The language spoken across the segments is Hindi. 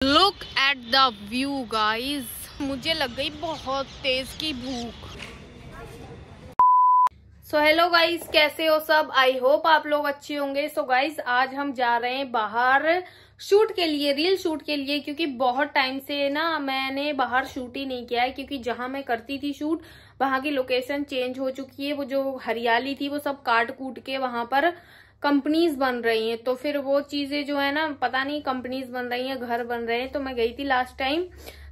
Look at the view guys, मुझे लग गई बहुत तेज की भूख। सो हेलो गाइज, कैसे हो सब? आई होप आप लोग अच्छे होंगे। सो गाइज आज हम जा रहे हैं बाहर शूट के लिए, रील शूट के लिए, क्योंकि बहुत टाइम से ना मैंने बाहर शूट ही नहीं किया है। क्योंकि जहां मैं करती थी शूट वहां की लोकेशन चेंज हो चुकी है। वो जो हरियाली थी वो सब काट कूट के वहां पर कंपनीज बन रही हैं, तो फिर वो चीजें जो है ना, पता नहीं कंपनीज बन रही हैं, घर बन रहे हैं। तो मैं गई थी लास्ट टाइम,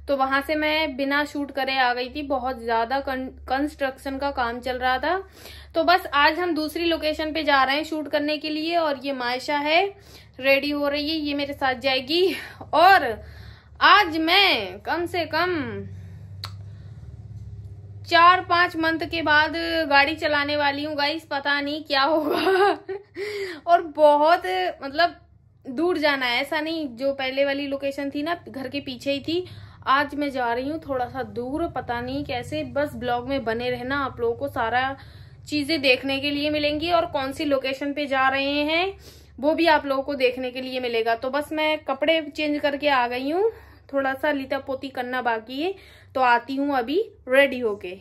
तो वहां से मैं बिना शूट करे आ गई थी। बहुत ज्यादा कंस्ट्रक्शन का काम चल रहा था। तो बस आज हम दूसरी लोकेशन पे जा रहे हैं शूट करने के लिए। और ये मायशा है, रेडी हो रही है, ये मेरे साथ जाएगी। और आज मैं कम से कम 4-5 मंथ के बाद गाड़ी चलाने वाली हूँ गाइस, पता नहीं क्या होगा। और बहुत मतलब दूर जाना है, ऐसा नहीं जो पहले वाली लोकेशन थी ना, घर के पीछे ही थी। आज मैं जा रही हूँ थोड़ा सा दूर, पता नहीं कैसे। बस ब्लॉग में बने रहना, आप लोगों को सारा चीजें देखने के लिए मिलेंगी। और कौन सी लोकेशन पे जा रहे हैं वो भी आप लोगों को देखने के लिए मिलेगा। तो बस मैं कपड़े चेंज करके आ गई हूँ, थोड़ा सा लिता पोती करना बाकी है, तो आती हूँ अभी रेडी होके।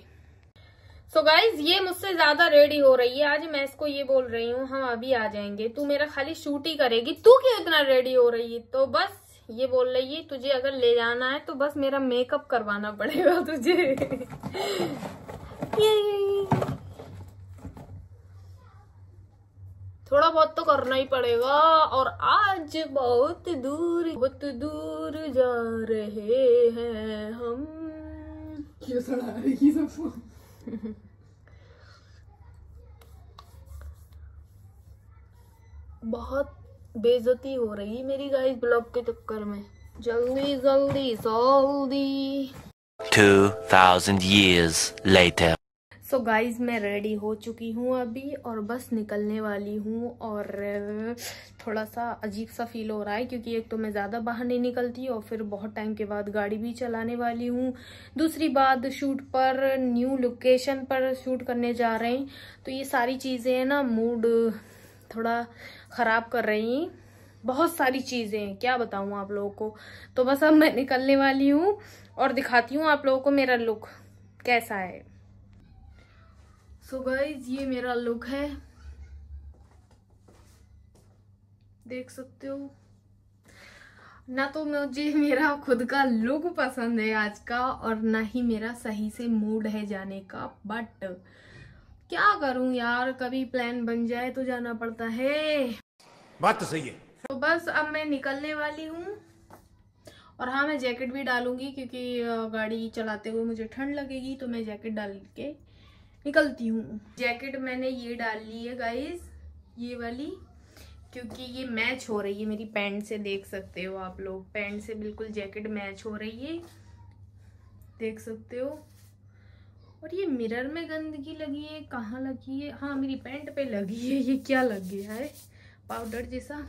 सो गाइज ये मुझसे ज्यादा रेडी हो रही है। आज मैं इसको ये बोल रही हूँ हम अभी आ जाएंगे, तू मेरा खाली शूट ही करेगी, तू क्यों इतना रेडी हो रही है? तो बस ये बोल रही है तुझे अगर ले जाना है तो बस मेरा मेकअप करवाना पड़ेगा तुझे। थोड़ा बहुत तो करना ही पड़ेगा। और आज बहुत दूर जा रहे हैं हम। क्यों सड़ा रही सबको? बहुत बेइज्जती हो रही मेरी गाइस ब्लॉग के चक्कर में। जल्दी जल्दी जल्दी। 2000 years later. सो गाइज मैं रेडी हो चुकी हूँ अभी और बस निकलने वाली हूँ। और थोड़ा सा अजीब सा फील हो रहा है, क्योंकि एक तो मैं ज्यादा बाहर नहीं निकलती और फिर बहुत टाइम के बाद गाड़ी भी चलाने वाली हूँ। दूसरी बात, शूट पर न्यू लोकेशन पर शूट करने जा रहे हैं, तो ये सारी चीजें है ना मूड थोड़ा खराब कर रही हैं। बहुत सारी चीजें हैं, क्या बताऊं आप लोगों को। तो बस अब मैं निकलने वाली हूँ और दिखाती हूँ आप लोगों को मेरा लुक कैसा है। सो गाइज ये मेरा लुक है, देख सकते हो ना। तो मुझे मेरा खुद का लुक पसंद है आज का, और ना ही मेरा सही से मूड है जाने का। बट क्या करूं यार, कभी प्लान बन जाए तो जाना पड़ता है। बात तो सही है। तो बस अब मैं निकलने वाली हूँ। और हाँ, मैं जैकेट भी डालूंगी, क्योंकि गाड़ी चलाते हुए मुझे ठंड लगेगी, तो मैं जैकेट डाल के निकलती हूँ। जैकेट मैंने ये डाल ली है गाइस, ये वाली, क्योंकि ये मैच हो रही है मेरी पैंट से। देख सकते हो आप लोग, पैंट से बिल्कुल जैकेट मैच हो रही है, देख सकते हो। और ये मिरर में गंदगी लगी है, कहाँ लगी है? हाँ, मेरी पैंट पे लगी है। ये क्या लग गया है, पाउडर जैसा।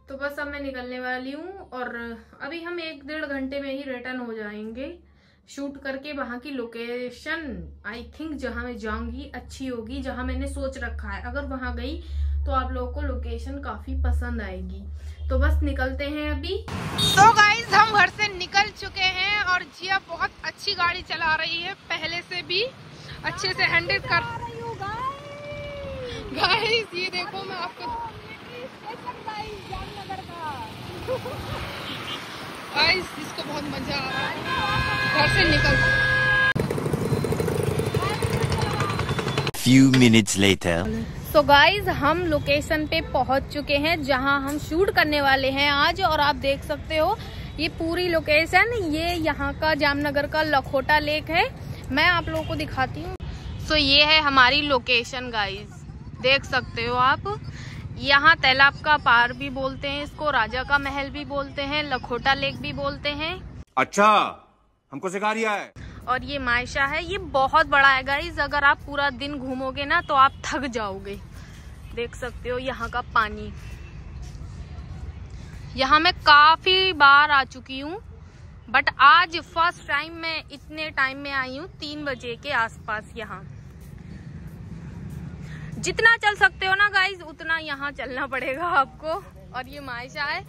तो बस अब मैं निकलने वाली हूँ और अभी हम 1-1.5 घंटे में ही रिटर्न हो जाएंगे शूट करके। वहां की लोकेशन आई थिंक जहां मैं जाऊंगी अच्छी होगी, जहां मैंने सोच रखा है। अगर वहां गई तो आप लोगों को लोकेशन काफी पसंद आएगी। तो बस निकलते हैं अभी। तो गाइस हम घर से निकल चुके हैं और जिया बहुत अच्छी गाड़ी चला रही है, पहले से भी अच्छे से हैंडल कर। गाइस ये देखो, मैं आपको गाइस इसको बहुत मजा आ रहा है घर से निकल। Few minutes later. So guys हम लोकेशन पे पहुंच चुके हैं जहां हम शूट करने वाले हैं आज। और आप देख सकते हो ये पूरी लोकेशन, ये यहाँ का जामनगर का लखोटा लेक है। मैं आप लोगों को दिखाती हूँ। सो ये है हमारी लोकेशन गाइज, देख सकते हो आप। यहाँ तालाब का पार भी बोलते हैं इसको, राजा का महल भी बोलते हैं, लखोटा लेक भी बोलते हैं। अच्छा, हमको सिखा रिया है। और ये मायशा है, ये बहुत बड़ा है गाइज। अगर आप पूरा दिन घूमोगे ना तो आप थक जाओगे। देख सकते हो यहाँ का पानी। यहाँ मैं काफी बार आ चुकी हूँ, बट आज फर्स्ट टाइम मैं इतने टाइम में आई हूँ, 3 बजे के आसपास। यहाँ जितना चल सकते हो ना गाइज उतना यहाँ चलना पड़ेगा आपको। और ये मायशा है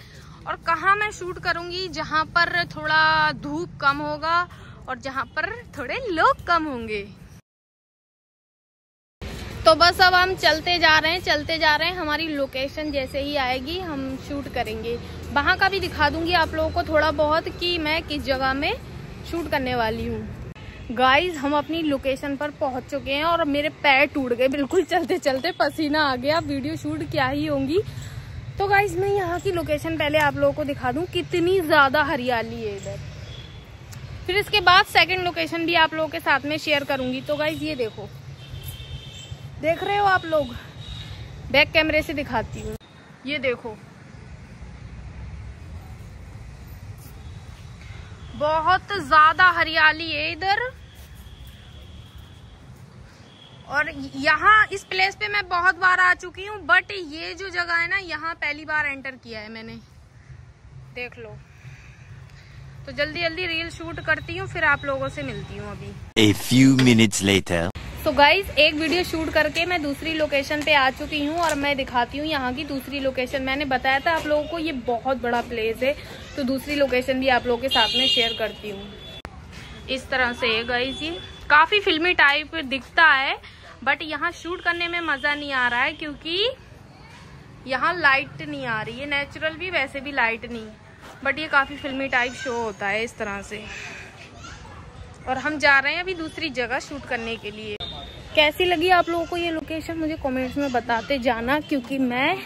और कहाँ मैं शूट करूंगी, जहाँ पर थोड़ा धूप कम होगा और जहाँ पर थोड़े लोग कम होंगे। तो बस अब हम चलते जा रहे हैं। हमारी लोकेशन जैसे ही आएगी हम शूट करेंगे। वहाँ का भी दिखा दूंगी आप लोगों को थोड़ा बहुत कि मैं किस जगह में शूट करने वाली हूँ। गाइज हम अपनी लोकेशन पर पहुँच चुके हैं और मेरे पैर टूट गए बिल्कुल चलते चलते, पसीना आ गया। वीडियो शूट क्या ही होंगी। तो गाइज मैं यहाँ की लोकेशन पहले आप लोगों को दिखा दूँ, कितनी ज्यादा हरियाली है इधर। फिर इसके बाद सेकंड लोकेशन भी आप लोगों के साथ में शेयर करूंगी। तो गाइज ये देखो, देख रहे हो आप लोग, बैक कैमरे से दिखाती हूँ। ये देखो बहुत ज्यादा हरियाली है इधर। और यहाँ इस प्लेस पे मैं बहुत बार आ चुकी हूँ, बट ये जो जगह है ना, यहाँ पहली बार एंटर किया है मैंने। देख लो। तो जल्दी जल्दी रील शूट करती हूँ, फिर आप लोगों से मिलती हूँ अभी। A few minutes later. तो गाइज एक वीडियो शूट करके मैं दूसरी लोकेशन पे आ चुकी हूँ और मैं दिखाती हूँ यहाँ की दूसरी लोकेशन। मैंने बताया था आप लोगों को ये बहुत बड़ा प्लेस है, तो दूसरी लोकेशन भी आप लोगों के साथ में शेयर करती हूँ। इस तरह से है गाइज, ये काफी फिल्मी टाइप दिखता है, बट यहाँ शूट करने में मजा नहीं आ रहा है क्योंकि यहाँ लाइट नहीं आ रही है। नेचुरल भी, वैसे भी लाइट नहीं, बट ये काफी फिल्मी टाइप शो होता है इस तरह से। और हम जा रहे हैं अभी दूसरी जगह शूट करने के लिए। कैसी लगी आप लोगों को ये लोकेशन मुझे कमेंट्स में बताते जाना, क्योंकि मैं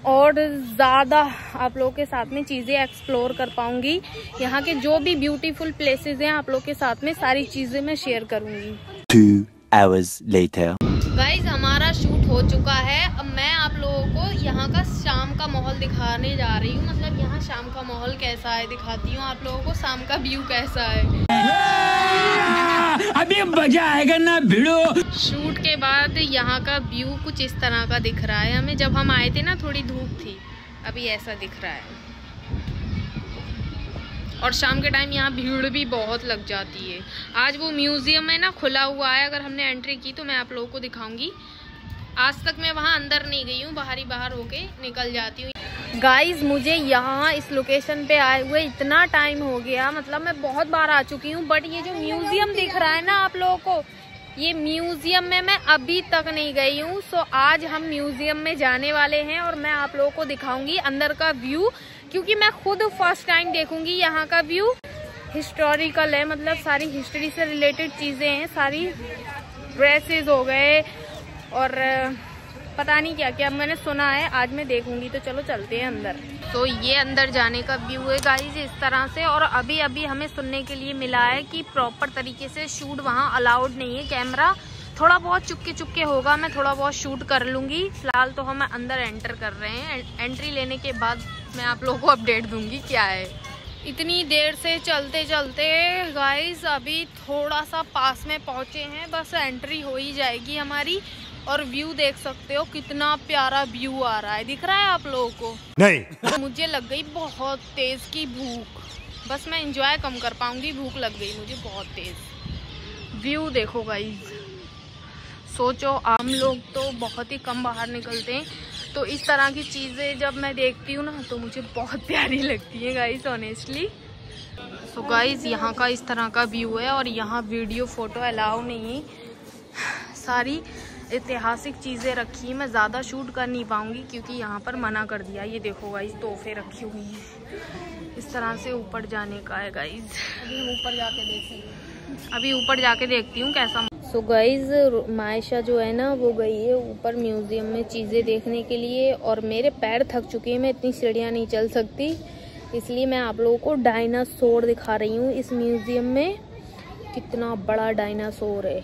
और ज़्यादा आप लोगों के साथ में चीज़ें एक्सप्लोर कर पाऊंगी। यहाँ के जो भी ब्यूटीफुल प्लेसेस हैं आप लोगों के साथ में सारी चीज़ें मैं शेयर करूंगी। 2 hours later. गाइज हमारा शूट हो चुका है। अब मैं आप लोगों को यहाँ का शाम का माहौल दिखाने जा रही हूँ। मतलब यहाँ शाम का माहौल कैसा है दिखाती हूँ आप लोगों को, शाम का व्यू कैसा है। अभी मजा आएगा ना भिड़ो। शूट के बाद यहाँ का व्यू कुछ इस तरह का दिख रहा है हमें। जब हम आए थे ना थोड़ी धूप थी, अभी ऐसा दिख रहा है। और शाम के टाइम यहाँ भीड़ भी बहुत लग जाती है। आज वो म्यूजियम है ना खुला हुआ है, अगर हमने एंट्री की तो मैं आप लोगों को दिखाऊंगी। आज तक मैं वहाँ अंदर नहीं गई हूँ, बाहर ही बाहर होके निकल जाती हूँ। गाइज मुझे यहाँ इस लोकेशन पे आए हुए इतना टाइम हो गया, मतलब मैं बहुत बार आ चुकी हूँ, बट ये जो म्यूजियम दिख रहा है ना आप लोगों को, ये म्यूजियम में मैं अभी तक नहीं गई हूँ। सो आज हम म्यूजियम में जाने वाले हैं और मैं आप लोगों को दिखाऊंगी अंदर का व्यू, क्योंकि मैं खुद फर्स्ट टाइम देखूंगी यहाँ का व्यू। हिस्टोरिकल है, मतलब सारी हिस्ट्री से रिलेटेड चीजें हैं, सारी ड्रेसेस हो गए और पता नहीं क्या क्या मैंने सुना है। आज मैं देखूंगी, तो चलो चलते हैं अंदर। तो ये अंदर जाने का व्यू है गाइस इस तरह से। और अभी अभी हमें सुनने के लिए मिला है कि प्रॉपर तरीके से शूट वहाँ अलाउड नहीं है। कैमरा थोड़ा बहुत चुपके होगा, मैं थोड़ा बहुत शूट कर लूंगी। फिलहाल तो हम अंदर एंटर कर रहे हैं। एंट्री लेने के बाद मैं आप लोगों को अपडेट दूंगी क्या है। इतनी देर से चलते चलते गाइस अभी थोड़ा सा पास में पहुंचे हैं, बस एंट्री हो ही जाएगी हमारी। और व्यू देख सकते हो, कितना प्यारा व्यू आ रहा है। दिख रहा है आप लोगों को? नहीं। मुझे लग गई बहुत तेज की भूख, बस मैं एंजॉय कम कर पाऊंगी, भूख लग गई मुझे बहुत तेज। व्यू देखो गाइस, सोचो हम लोग तो बहुत ही कम बाहर निकलते हैं, तो इस तरह की चीज़ें जब मैं देखती हूँ ना तो मुझे बहुत प्यारी लगती है गाइस, ऑनेस्टली। सो गाइस यहाँ का इस तरह का व्यू है और यहाँ वीडियो फोटो अलाउ नहीं है। सारी ऐतिहासिक चीज़ें रखी, मैं ज़्यादा शूट कर नहीं पाऊँगी क्योंकि यहाँ पर मना कर दिया। ये देखो गाइस, तोहफे रखी हुई हैं। इस तरह से ऊपर जाने का है गाइस। अभी ऊपर जाके देखती हूँ कैसा। सो गाइज मायशा जो है ना वो गई है ऊपर म्यूजियम में चीज़ें देखने के लिए, और मेरे पैर थक चुके हैं, मैं इतनी सीढ़ियाँ नहीं चल सकती, इसलिए मैं आप लोगों को डायनासोर दिखा रही हूँ। इस म्यूजियम में कितना बड़ा डायनासोर है,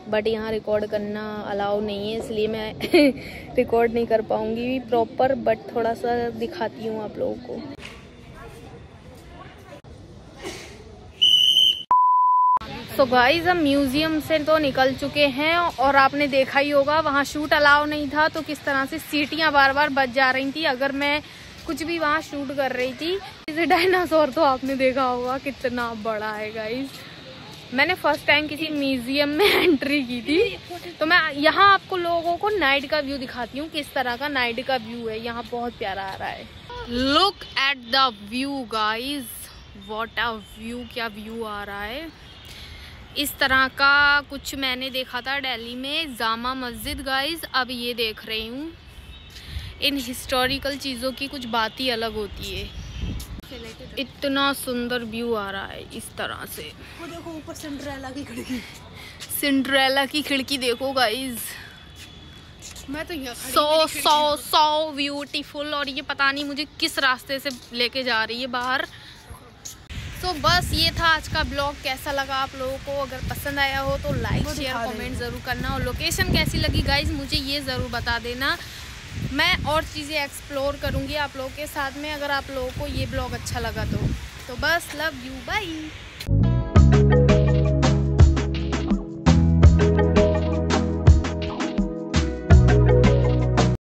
बट यहाँ रिकॉर्ड करना अलाउ नहीं है, इसलिए मैं रिकॉर्ड नहीं कर पाऊँगी प्रॉपर, बट थोड़ा सा दिखाती हूँ आप लोगों को। तो गाइज हम म्यूजियम से तो निकल चुके हैं और आपने देखा ही होगा वहाँ शूट अलाउ नहीं था, तो किस तरह से सीटियाँ बार बार बज जा रही थी अगर मैं कुछ भी वहाँ शूट कर रही थी। जैसे डायनासोर तो आपने देखा होगा कितना बड़ा है गाइज। मैंने फर्स्ट टाइम किसी म्यूजियम में एंट्री की थी, तो मैं यहाँ आपको लोगों को नाइट का व्यू दिखाती हूँ, किस तरह का नाइट का व्यू है। यहाँ बहुत प्यारा आ रहा है। Look at the view guys, what a view, क्या व्यू आ रहा है। इस तरह का कुछ मैंने देखा था दिल्ली में, जामा मस्जिद गाइज। अब ये देख रही हूँ। इन हिस्टोरिकल चीज़ों की कुछ बात ही अलग होती है। इतना सुंदर व्यू आ रहा है इस तरह से। वो देखो ऊपर सिंड्रेला की खिड़की, सिंड्रेला की खिड़की देखो गाइज। मैं तो यहाँ सो ब्यूटीफुल। और ये पता नहीं मुझे किस रास्ते से लेके जा रही है बाहर। तो बस ये था आज का ब्लॉग। कैसा लगा आप लोगों को? अगर पसंद आया हो तो लाइक शेयर कमेंट ज़रूर करना। और लोकेशन कैसी लगी गाइज मुझे ये ज़रूर बता देना। मैं और चीज़ें एक्सप्लोर करूँगी आप लोगों के साथ में, अगर आप लोगों को ये ब्लॉग अच्छा लगा तो बस लव यू, बाय।